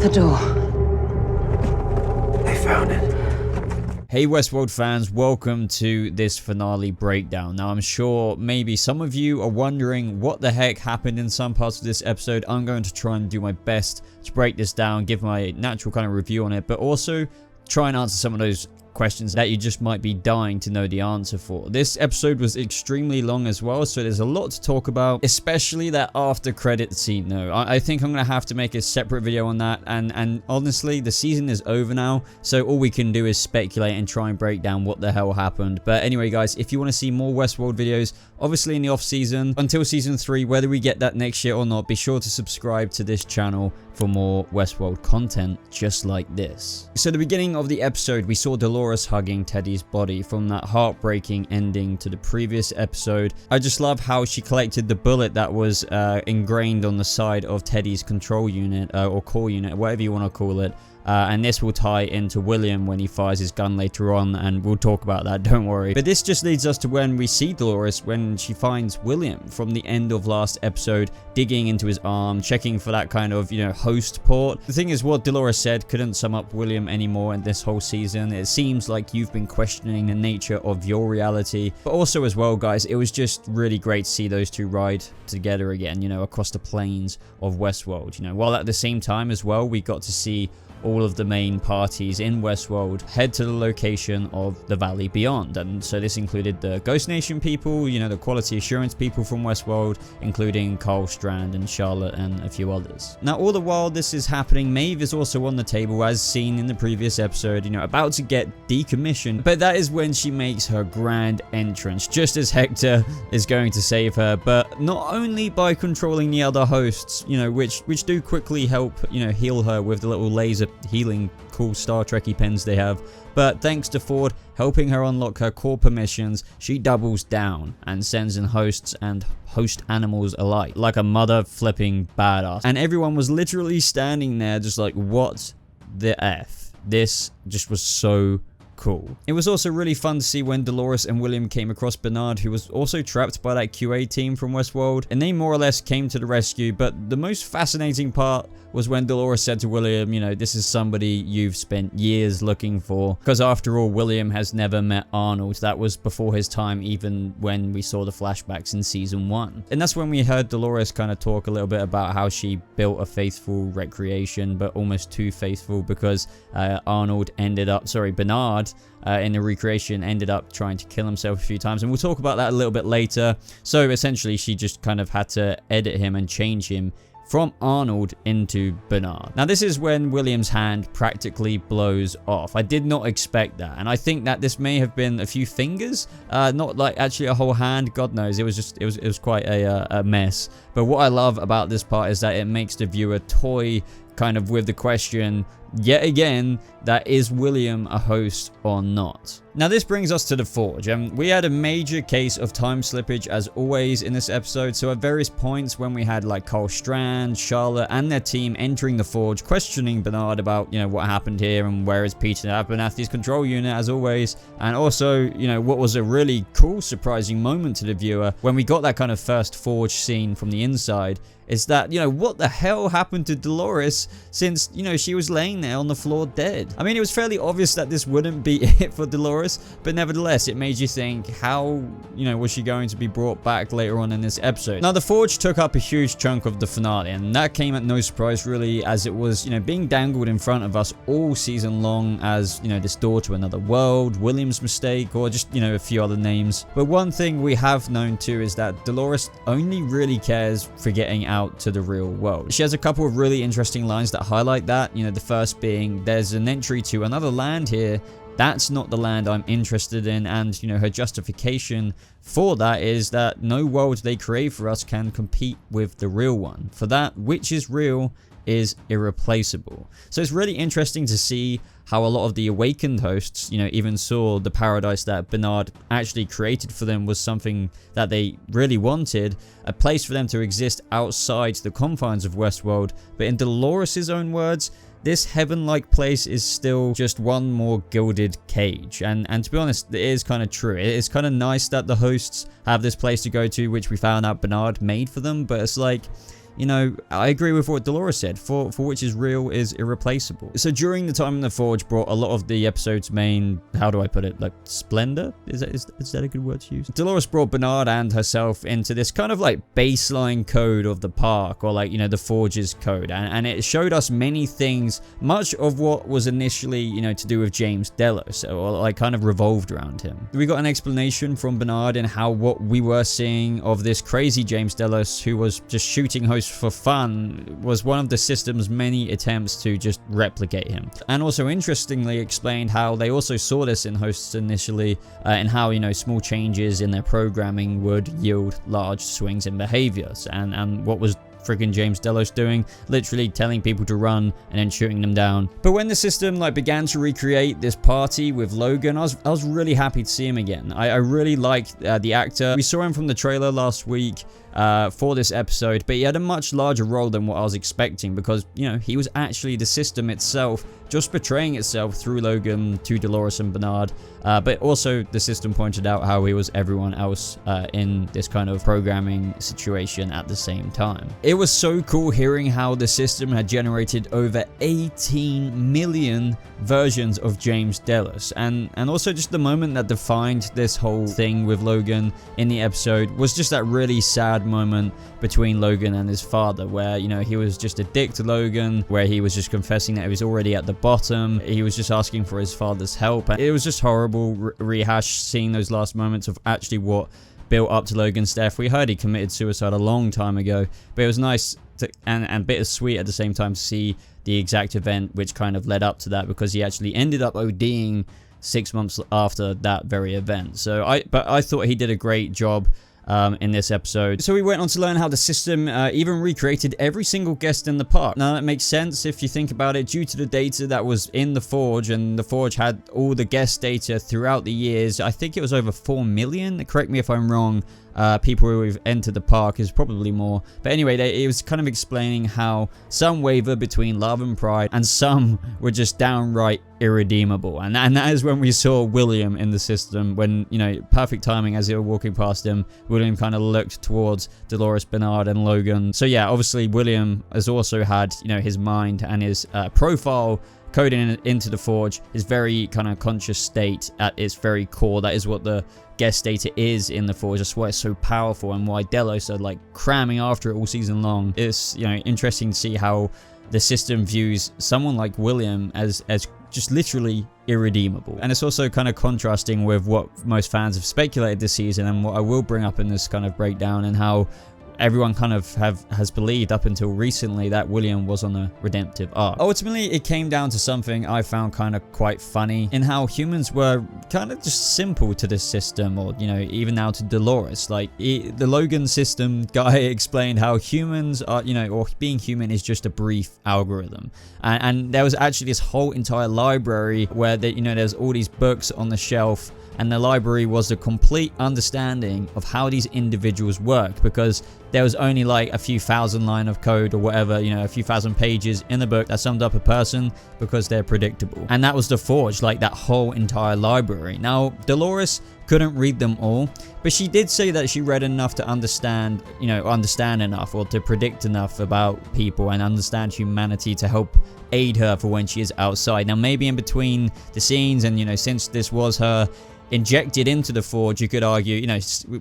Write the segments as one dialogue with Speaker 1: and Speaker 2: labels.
Speaker 1: the door.
Speaker 2: They found it.
Speaker 3: Hey Westworld fans, welcome to this finale breakdown. Now I'm sure maybe some of you are wondering what the heck happened in some parts of this episode. I'm going to try and do my best to break this down, give my natural kind of review on it, but also try and answer some of those questions that you just might be dying to know the answer for. This episode was extremely long as well, so there's a lot to talk about, especially that after credit scene though. I think I'm gonna have to make a separate video on that, and honestly the season is over now, so all we can do is speculate and try and break down what the hell happened. But anyway guys, if you want to see more Westworld videos, obviously in the off season until season 3, whether we get that next year or not, be sure to subscribe to this channel for more Westworld content just like this. So the beginning of the episode, we saw Dolores hugging Teddy's body from that heartbreaking ending to the previous episode. I just love how she collected the bullet that was ingrained on the side of Teddy's control unit or core unit, whatever you want to call it. And this will tie into William when he fires his gun later on, and we'll talk about that, don't worry. But this just leads us to when we see Dolores when she finds William from the end of last episode, digging into his arm, checking for that kind of, host port. The thing is, what Dolores said couldn't sum up William anymore in this whole season. It seems like you've been questioning the nature of your reality. But also as well, guys, it was just really great to see those two ride together again, across the plains of Westworld. While at the same time as well, we got to see all of the main parties in Westworld head to the location of the Valley Beyond. And so this included the Ghost Nation people, the quality assurance people from Westworld, including Carl Strand and Charlotte and a few others. Now, all the while this is happening, Maeve is also on the table as seen in the previous episode, about to get decommissioned. But that is when she makes her grand entrance, just as Hector is going to save her, but not only by controlling the other hosts, which do quickly help, heal her with the little laser healing cool Star Trek-y pens they have, but thanks to Ford helping her unlock her core permissions, she doubles down and sends in hosts and host animals alike, like a mother flipping badass. And everyone was literally standing there just like, what the F? This just was so cool. It was also really fun to see when Dolores and William came across Bernard, who was also trapped by that QA team from Westworld, and they more or less came to the rescue. But the most fascinating part was when Dolores said to William, this is somebody you've spent years looking for, because after all, William has never met Arnold. That was before his time, even when we saw the flashbacks in season 1. And that's when we heard Dolores kind of talk a little bit about how she built a faithful recreation, but almost too faithful, because Bernard in the recreation ended up trying to kill himself a few times, and we'll talk about that a little bit later. So essentially she just kind of had to edit him and change him from Arnold into Bernard. Now this is when William's hand practically blows off. I did not expect that, and I think that this may have been a few fingers, not like actually a whole hand. God knows, it was quite a mess. But what I love about this part is that it makes the viewer toy kind of with the question yet again, that is William a host or not? Now this brings us to the Forge, and we had a major case of time slippage as always in this episode. So at various points when we had like Carl Strand, Charlotte and their team entering the Forge, questioning Bernard about what happened here and where is Peter Abernathy's control unit as always, and also what was a really cool surprising moment to the viewer when we got that kind of first Forge scene from the inside, is that what the hell happened to Dolores since she was laying there on the floor dead. I mean, it was fairly obvious that this wouldn't be it for Dolores, but nevertheless it made you think, how was she going to be brought back later on in this episode? Now the Forge took up a huge chunk of the finale, and that came at no surprise really, as it was being dangled in front of us all season long as this door to another world, William's mistake, or just a few other names. But one thing we have known too is that Dolores only really cares for getting out to the real world. She has a couple of really interesting lines that highlight that, the first being, there's an entry to another land here, that's not the land I'm interested in. And her justification for that is that no world they create for us can compete with the real one. For that which is real is irreplaceable. So it's really interesting to see how a lot of the awakened hosts, even saw the paradise that Bernard actually created for them was something that they really wanted, a place for them to exist outside the confines of Westworld. But in Dolores' own words, this heaven-like place is still just one more gilded cage. And to be honest, it is kind of true. It is kind of nice that the hosts have this place to go to, which we found out Bernard made for them, but it's like, you know, I agree with what Dolores said, for which is real is irreplaceable. So during the time in the Forge brought a lot of the episode's main, how do I put it, like splendor? Is that a good word to use? Dolores brought Bernard and herself into this kind of like baseline code of the park, or like, you know, the Forge's code, and it showed us many things, much of what was initially, you know, to do with James Delos, or like kind of revolved around him. We got an explanation from Bernard and how what we were seeing of this crazy James Delos, who was just shooting hosts for fun, was one of the system's many attempts to just replicate him. And also interestingly explained how they also saw this in hosts initially, and how, you know, small changes in their programming would yield large swings in behaviors. And what was friggin' James Delos doing? Literally telling people to run and then shooting them down. But when the system like began to recreate this party with Logan, I was really happy to see him again. I really liked the actor. We saw him from the trailer last week for this episode, but he had a much larger role than what I was expecting, because, you know, he was actually the system itself, just portraying itself through Logan to Dolores and Bernard. But also the system pointed out how he was everyone else in this kind of programming situation at the same time. It was so cool hearing how the system had generated over 18 million versions of James Delos, and also just the moment that defined this whole thing with Logan in the episode was just that really sad moment between Logan and his father, where, you know, he was just a dick to Logan, where he was just confessing that he was already at the bottom. He was just asking for his father's help, and it was just horrible rehash seeing those last moments of actually what built up to Logan's death. We heard he committed suicide a long time ago, but it was nice to, and bittersweet at the same time, to see the exact event which kind of led up to that, because he actually ended up ODing 6 months after that very event. So I thought he did a great job in this episode. So we went on to learn how the system even recreated every single guest in the park. Now that makes sense if you think about it, due to the data that was in the Forge, and the Forge had all the guest data throughout the years. I think it was over 4 million, correct me if I'm wrong. People who have entered the park, is probably more, but anyway, it was kind of explaining how some waver between love and pride, and some were just downright irredeemable. And that is when we saw William in the system, when, you know, perfect timing, as they were walking past him, William kind of looked towards Dolores, Bernard, and Logan. So yeah, obviously William has also had, you know, his mind and his profile coding into the Forge, his very kind of conscious state at its very core. That is what the guest data is in the Forge. That's why it's so powerful, and why Delos are like cramming after it all season long. It's, you know, interesting to see how the system views someone like William as just literally irredeemable. And it's also kind of contrasting with what most fans have speculated this season, and what I will bring up in this kind of breakdown, and how everyone kind of has believed up until recently that William was on a redemptive arc. Ultimately, it came down to something I found kind of quite funny, in how humans were kind of just simple to this system, or, you know, even now to Dolores. Like, the Logan system guy explained how humans are, you know, or being human is just a brief algorithm. And there was actually this whole entire library where, you know, there's all these books on the shelf, and the library was a complete understanding of how these individuals work, because there was only like a few thousand line of code or whatever, you know, a few thousand pages in the book that summed up a person, because they're predictable. And that was the Forge, like that whole entire library. Now, Dolores couldn't read them all, but she did say that she read enough to understand, you know, understand enough, or to predict enough about people and understand humanity to help aid her for when she is outside. Now, maybe in between the scenes, and, you know, since this was her injected into the Forge, you could argue, you know,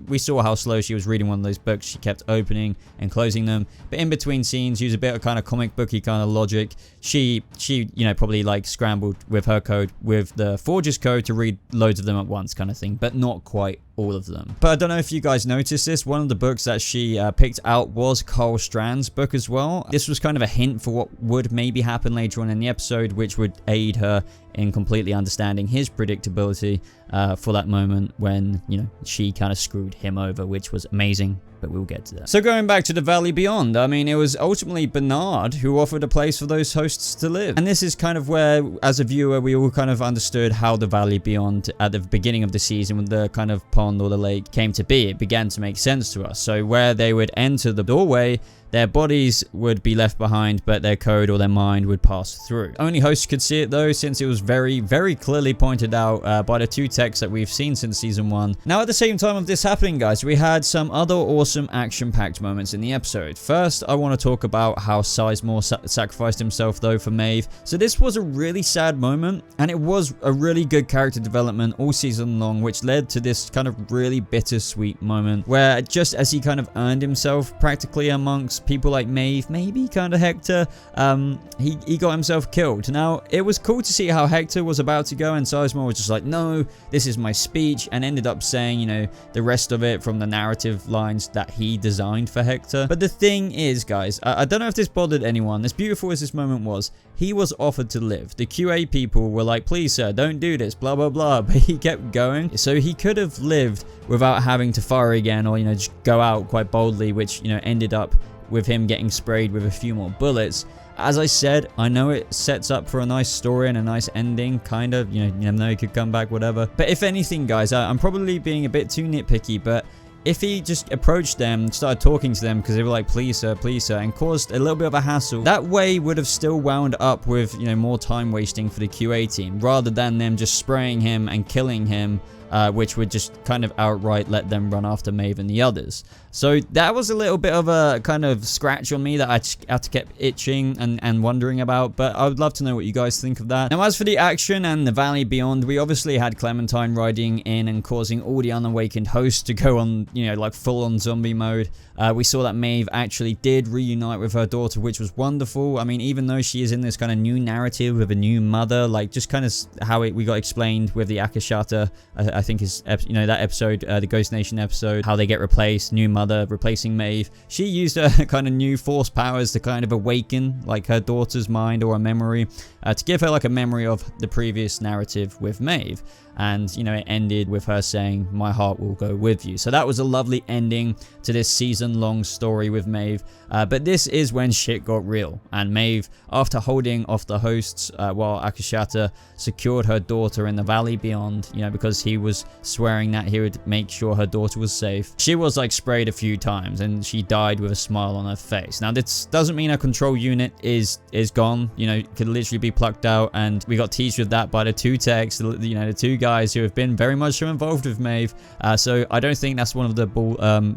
Speaker 3: we saw how slow she was reading one of those books. She kept opening and closing them, but in between scenes, use a bit of kind of comic booky kind of logic. She you know, probably like scrambled with her code with the Forge's code to read loads of them at once, kind of thing, but not quite all of them. But I don't know if you guys noticed this, one of the books that she picked out was Carl Strand's book as well. This was kind of a hint for what would maybe happen later on in the episode, which would aid her in completely understanding his predictability for that moment when, you know, she kind of screwed him over, which was amazing, but we'll get to that. So going back to the Valley Beyond, I mean, it was ultimately Bernard who offered a place for those hosts to live. And this is kind of where, as a viewer, we all kind of understood how the Valley Beyond at the beginning of the season, when the kind of pond or the lake came to be, it began to make sense to us. So where they would enter the doorway, their bodies would be left behind, but their code or their mind would pass through. Only hosts could see it though, since it was very, very clearly pointed out by the two texts that we've seen since season 1. Now, at the same time of this happening, guys, we had some other awesome awesome action-packed moments in the episode. First, I want to talk about how Sizemore sacrificed himself though for Maeve. So this was a really sad moment, and it was a really good character development all season long, which led to this kind of really bittersweet moment where just as he kind of earned himself practically amongst people like Maeve, maybe kind of Hector, he got himself killed. Now, it was cool to see how Hector was about to go, and Sizemore was just like, no, this is my speech, and ended up saying, you know, the rest of it from the narrative lines that he designed for Hector. But the thing is, guys, I don't know if this bothered anyone, as beautiful as this moment was, he was offered to live. The QA people were like, please sir, don't do this, blah blah blah, but he kept going. So he could have lived without having to fire again, or, you know, just go out quite boldly, which, you know, ended up with him getting sprayed with a few more bullets. As I said, I know it sets up for a nice story and a nice ending, kind of, you never know, he could come back, whatever. But if anything, guys, I'm probably being a bit too nitpicky, but if he just approached them, started talking to them because they were like, please sir, and caused a little bit of a hassle, that way would have still wound up with, you know, more time wasting for the QA team, rather than them just spraying him and killing him, which would just kind of outright let them run after Maeve and the others. So that was a little bit of a kind of scratch on me that I had to keep itching and wondering about, but I would love to know what you guys think of that. Now, as for the action and the Valley Beyond, we obviously had Clementine riding in and causing all the unawakened hosts to go on, you know, like full-on zombie mode. We saw that Maeve actually did reunite with her daughter, which was wonderful. I mean, even though she is in this kind of new narrative with a new mother, like just kind of how we got explained with the Akashata, I think is, you know, that episode, the Ghost Nation episode, how they get replaced, new mother replacing Maeve. She used her kind of new force powers to kind of awaken like her daughter's mind or a memory, to give her like a memory of the previous narrative with Maeve. And, you know, it ended with her saying, my heart will go with you. So that was a lovely ending to this season-long story with Maeve. But this is when shit got real. And Maeve, after holding off the hosts while Akashata secured her daughter in the Valley Beyond, you know, because he was swearing that he would make sure her daughter was safe, she was like sprayed a few times and she died with a smile on her face. Now, this doesn't mean her control unit is gone. You know, it could literally be plucked out. And we got teased with that by the two techs, you know, the two guys who have been very much so involved with Maeve. So I don't think that's one of the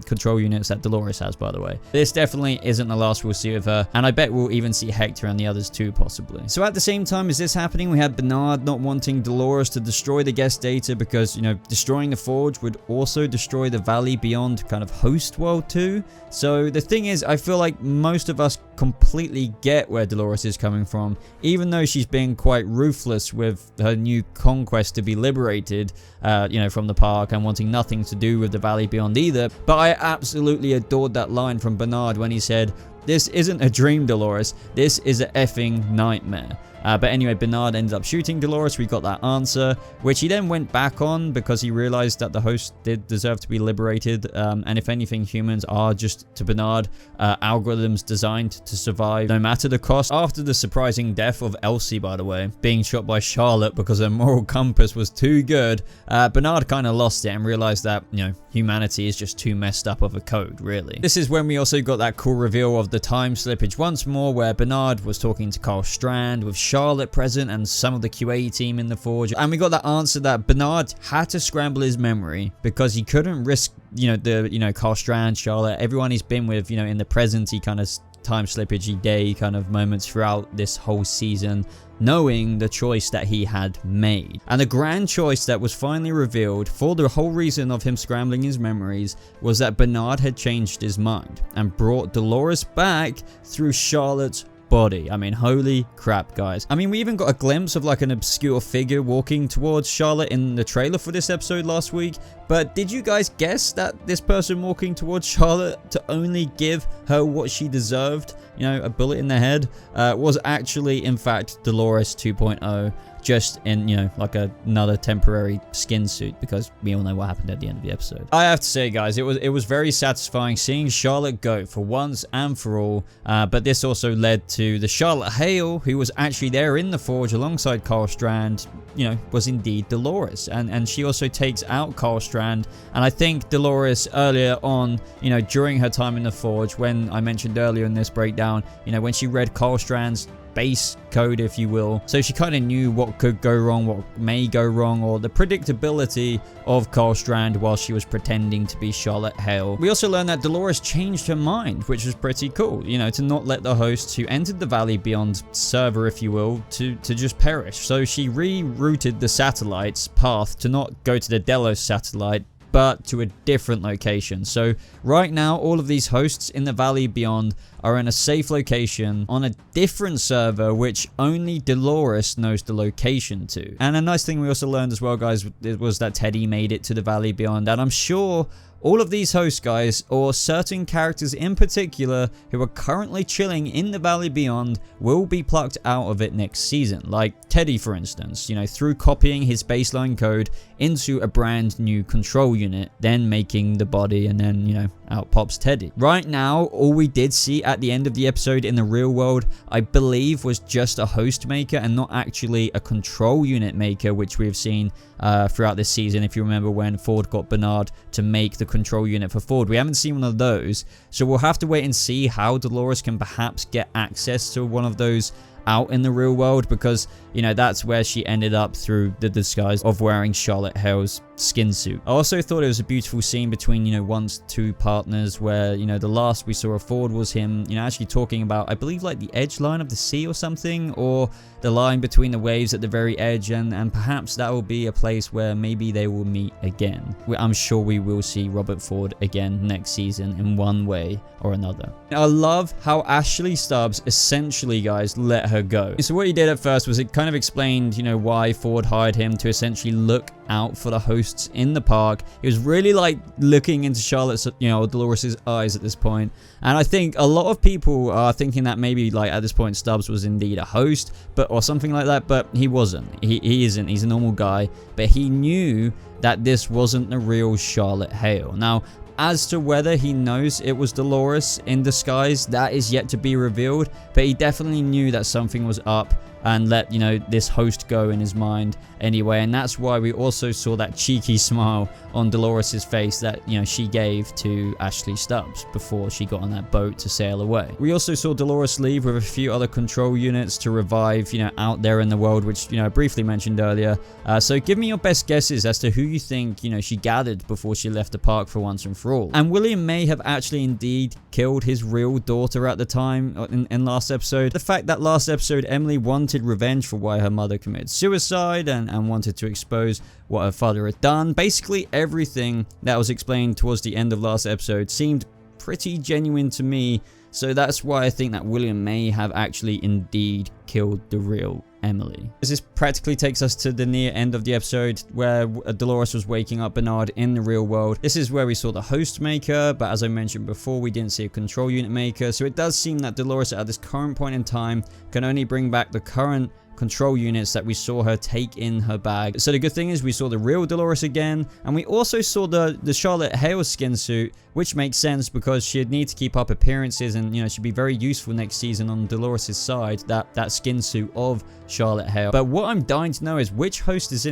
Speaker 3: control units that Dolores has, by the way. This definitely isn't the last we'll see of her, and I bet we'll even see Hector and the others too, possibly. So at the same time as this happening, we had Bernard not wanting Dolores to destroy the guest data because, you know, destroying the Forge would also destroy the Valley Beyond kind of host world too. So the thing is, I feel like most of us completely get where Dolores is coming from, even though she's been quite ruthless with her new conquest to be liberated, you know, from the park, and wanting nothing to do with the Valley Beyond either. But I absolutely adored that line from Bernard when he said, "This isn't a dream, Dolores. This is a effing nightmare." But anyway, Bernard ended up shooting Dolores. We got that answer, which he then went back on because he realized that the host did deserve to be liberated. And if anything, humans are just, to Bernard, algorithms designed to survive no matter the cost. After the surprising death of Elsie, by the way, being shot by Charlotte because her moral compass was too good, Bernard kind of lost it and realized that, you know, humanity is just too messed up of a code, really. This is when we also got that cool reveal of the time slippage once more, where Bernard was talking to Carl Strand with Charlotte present and some of the QA team in the Forge, and we got that answer that Bernard had to scramble his memory because he couldn't risk, you know, Carl Strand, Charlotte, everyone he's been with, you know, in the present-y kind of time slippage-y day kind of moments throughout this whole season, knowing the choice that he had made. And the grand choice that was finally revealed for the whole reason of him scrambling his memories was that Bernard had changed his mind and brought Dolores back through Charlotte's body. I mean, holy crap, guys. I mean, we even got a glimpse of like an obscure figure walking towards Charlotte in the trailer for this episode last week. But did you guys guess that this person walking towards Charlotte to only give her what she deserved, you know, a bullet in the head, was actually, in fact, Dolores 2.0, just in, you know, like another temporary skin suit, because we all know what happened at the end of the episode. I have to say, guys, it was very satisfying seeing Charlotte go for once and for all, but this also led to the Charlotte Hale, who was actually there in the Forge alongside Carl Strand, you know, was indeed Dolores, and she also takes out Carl Strand. And I think Dolores earlier on, you know, during her time in the Forge, when I mentioned earlier in this breakdown, you know, when she read Carl Strand's base code, if you will. So she kind of knew what could go wrong, what may go wrong, or the predictability of Carl Strand while she was pretending to be Charlotte Hale. We also learned that Dolores changed her mind, which was pretty cool, you know, to not let the hosts who entered the Valley Beyond server, if you will, to just perish. So she rerouted the satellite's path to not go to the Delos satellite, but to a different location. So right now, all of these hosts in the Valley Beyond are in a safe location on a different server, which only Dolores knows the location to. And a nice thing we also learned as well, guys, was that Teddy made it to the Valley Beyond. And I'm sure all of these hosts, guys, or certain characters in particular who are currently chilling in the Valley Beyond, will be plucked out of it next season. Like Teddy, for instance, you know, through copying his baseline code into a brand new control unit, then making the body, and then, you know, out pops Teddy. Right now, all we did see at the end of the episode in the real world, I believe, was just a host maker and not actually a control unit maker, which we have seen throughout this season. If you remember when Ford got Bernard to make the control unit for Ford, we haven't seen one of those, so we'll have to wait and see how Dolores can perhaps get access to one of those out in the real world, because, you know, that's where she ended up through the disguise of wearing Charlotte Hale's skin suit. I also thought it was a beautiful scene between, you know, one's two partners, where, you know, the last we saw of Ford was him, you know, actually talking about, I believe, like the edge line of the sea or something, or the line between the waves at the very edge, and perhaps that will be a place where maybe they will meet again. I'm sure we will see Robert Ford again next season in one way or another. I love how Ashley Stubbs essentially, guys, let her go. So what he did at first was it kind of explained, you know, why Ford hired him to essentially look out for the hosts in the park. He was really like looking into Charlotte's, you know, Dolores's eyes at this point. And I think a lot of people are thinking that maybe like at this point Stubbs was indeed a host, or something like that, but he wasn't. He isn't. He's a normal guy, but he knew that this wasn't the real Charlotte Hale. Now, as to whether he knows it was Dolores in disguise, that is yet to be revealed, but he definitely knew that something was up and let, you know, this host go in his mind anyway. And that's why we also saw that cheeky smile on Dolores's face that, you know, she gave to Ashley Stubbs before she got on that boat to sail away. We also saw Dolores leave with a few other control units to revive, you know, out there in the world, which, you know, I briefly mentioned earlier. So give me your best guesses as to who you think, you know, she gathered before she left the park for once and for all. And William may have actually indeed killed his real daughter at the time in last episode. The fact that last episode Emily wanted revenge for why her mother committed suicide and wanted to expose what her father had done. Basically everything that was explained towards the end of last episode seemed pretty genuine to me, so that's why I think that William may have actually indeed killed the real Emily. This practically takes us to the near end of the episode where Dolores was waking up Bernard in the real world. This is where we saw the host maker, but as I mentioned before, we didn't see a control unit maker, so it does seem that Dolores at this current point in time can only bring back the current control units that we saw her take in her bag. So the good thing is we saw the real Dolores again, and we also saw the Charlotte Hale skin suit, which makes sense because she'd need to keep up appearances, and, you know, she'd be very useful next season on Dolores's side, that skin suit of Charlotte Hale. But what I'm dying to know is which host is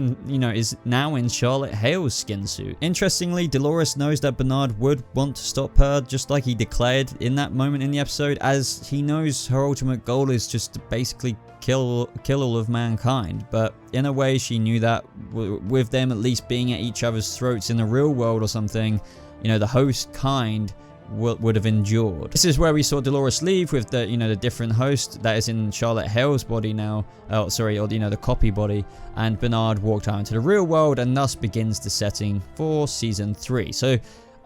Speaker 3: now in Charlotte Hale's skin suit. Interestingly, Dolores knows that Bernard would want to stop her, just like he declared in that moment in the episode, as he knows her ultimate goal is just to basically kill all of mankind. But in a way, she knew that with them at least being at each other's throats in the real world or something, you know, the host kind would have endured. This is where we saw Dolores leave with the, you know, the different host that is in Charlotte Hale's body now, or you know, the copy body, and Bernard walked out into the real world, and thus begins the setting for season 3. So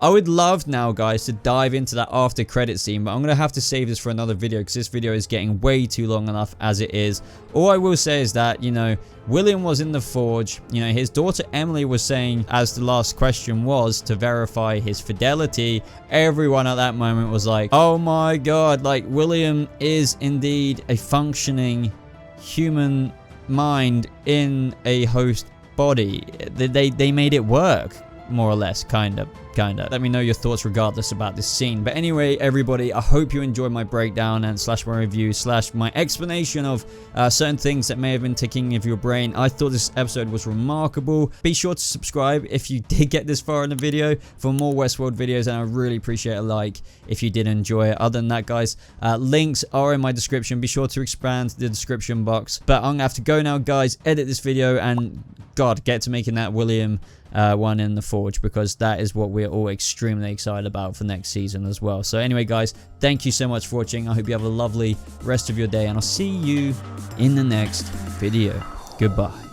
Speaker 3: I would love now, guys, to dive into that after credit scene, but I'm going to have to save this for another video because this video is getting way too long enough as it is. All I will say is that, you know, William was in the forge. You know, his daughter Emily was saying, as the last question was, to verify his fidelity. Everyone at that moment was like, oh my god, like, William is indeed a functioning human mind in a host body. They made it work. more or less, kinda. Let me know your thoughts regardless about this scene. But anyway, everybody, I hope you enjoyed my breakdown and slash my review slash my explanation of certain things that may have been ticking of your brain. I thought this episode was remarkable. Be sure to subscribe if you did get this far in the video for more Westworld videos, and I really appreciate a like if you did enjoy it. Other than that, guys, links are in my description. Be sure to expand the description box. But I'm gonna have to go now, guys, edit this video, and God, get to making that William one in the Forge, because that is what we're all extremely excited about for next season as well. So anyway, guys, thank you so much for watching. I hope you have a lovely rest of your day, and I'll see you in the next video. Goodbye.